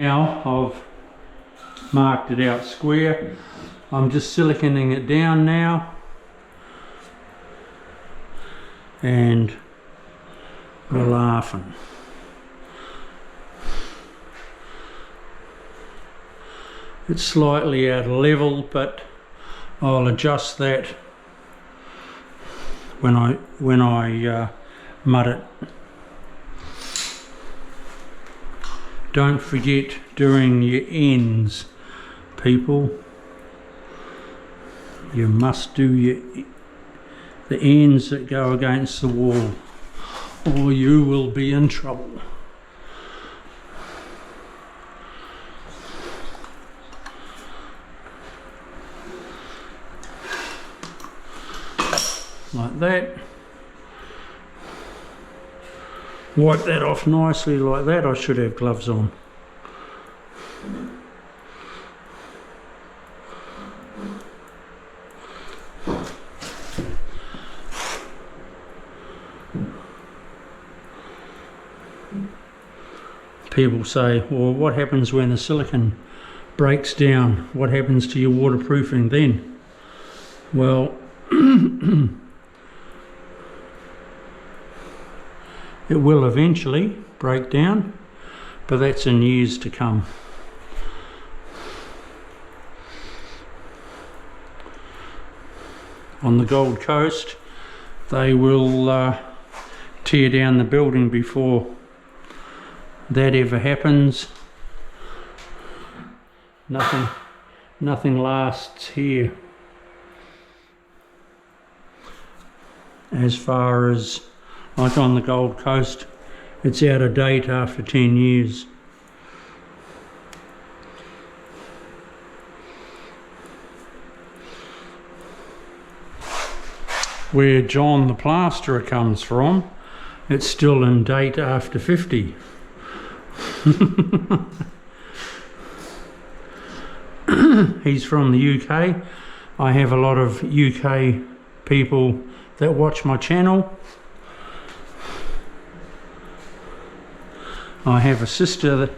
Now I've marked it out square. I'm just siliconing it down now, and we're laughing. It's slightly out of level, but I'll adjust that when I mud it. Don't forget doing your ends, people. You must do the ends that go against the wall, or you will be in trouble. Like that. Wipe that off nicely like that. I should have gloves on. People say, well, what happens when the silicone breaks down? What happens to your waterproofing then? Well, it will eventually break down, but that's in years to come. On the Gold Coast, they will tear down the building before that ever happens. Nothing lasts here. As far as, like on the Gold Coast, it's out of date after 10 years. Where John the plasterer comes from, it's still in date after 50. He's from the UK. I have a lot of UK people that watch my channel. I have a sister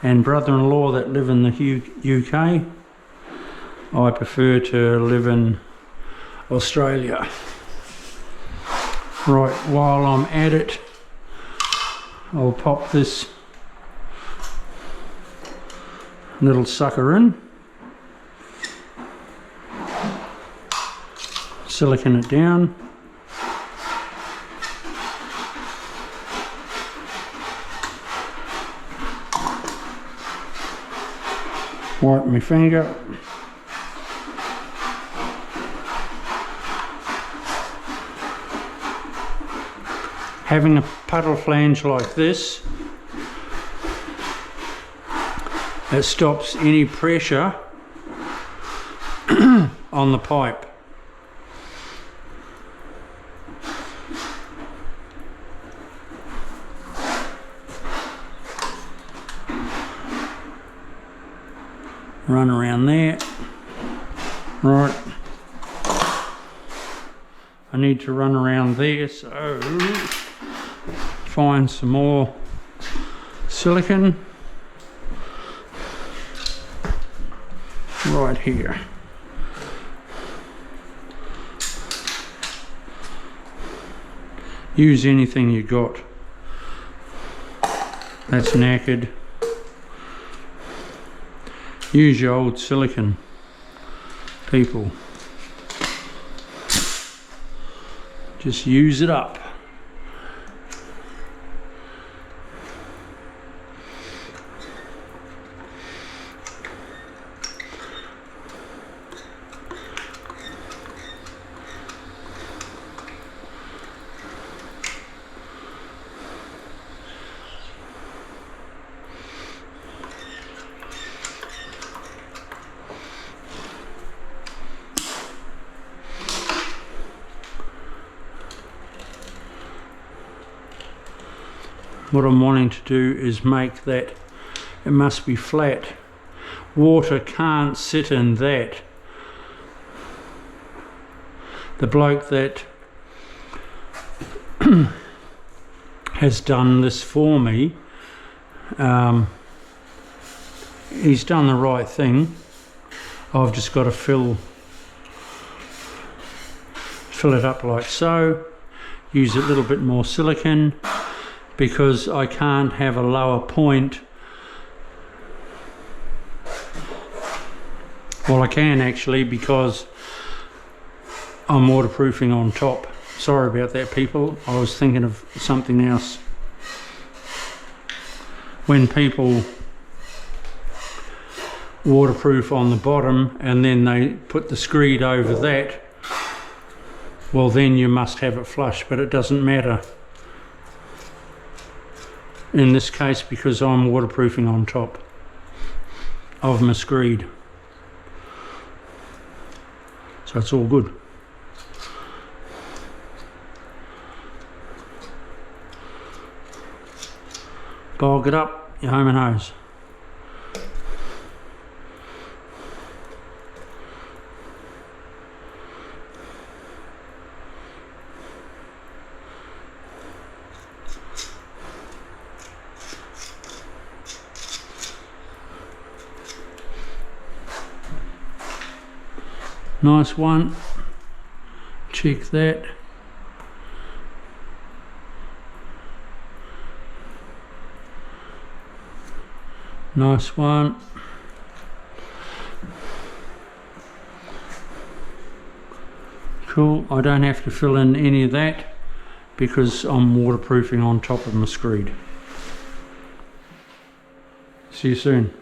and brother-in-law that live in the UK. I prefer to live in Australia. Right, while I'm at it, I'll pop this little sucker in, silicone it down, wipe my finger, having a puddle flange like this, it stops any pressure on the pipe. Run around there. Right. I need to run around there, so find some more silicone right here. Use anything you got. That's knackered. Use your old silicone, people. Just use it up. What I'm wanting to do is make that, it must be flat. Water can't sit in that. The bloke that has done this for me he's done the right thing. I've just got to fill it up like so. Use a little bit more silicone because I can't have a lower point. Well, I can actually, because I'm waterproofing on top. Sorry about that, people. I was thinking of something else. When people waterproof on the bottom and then they put the screed over that, well, then you must have it flush, but it doesn't matter in this case because I'm waterproofing on top of my screed, so it's all good. Bulk it up, your home and hose. Nice one. Check that. Nice one. Cool. I don't have to fill in any of that because I'm waterproofing on top of my screed. See you soon.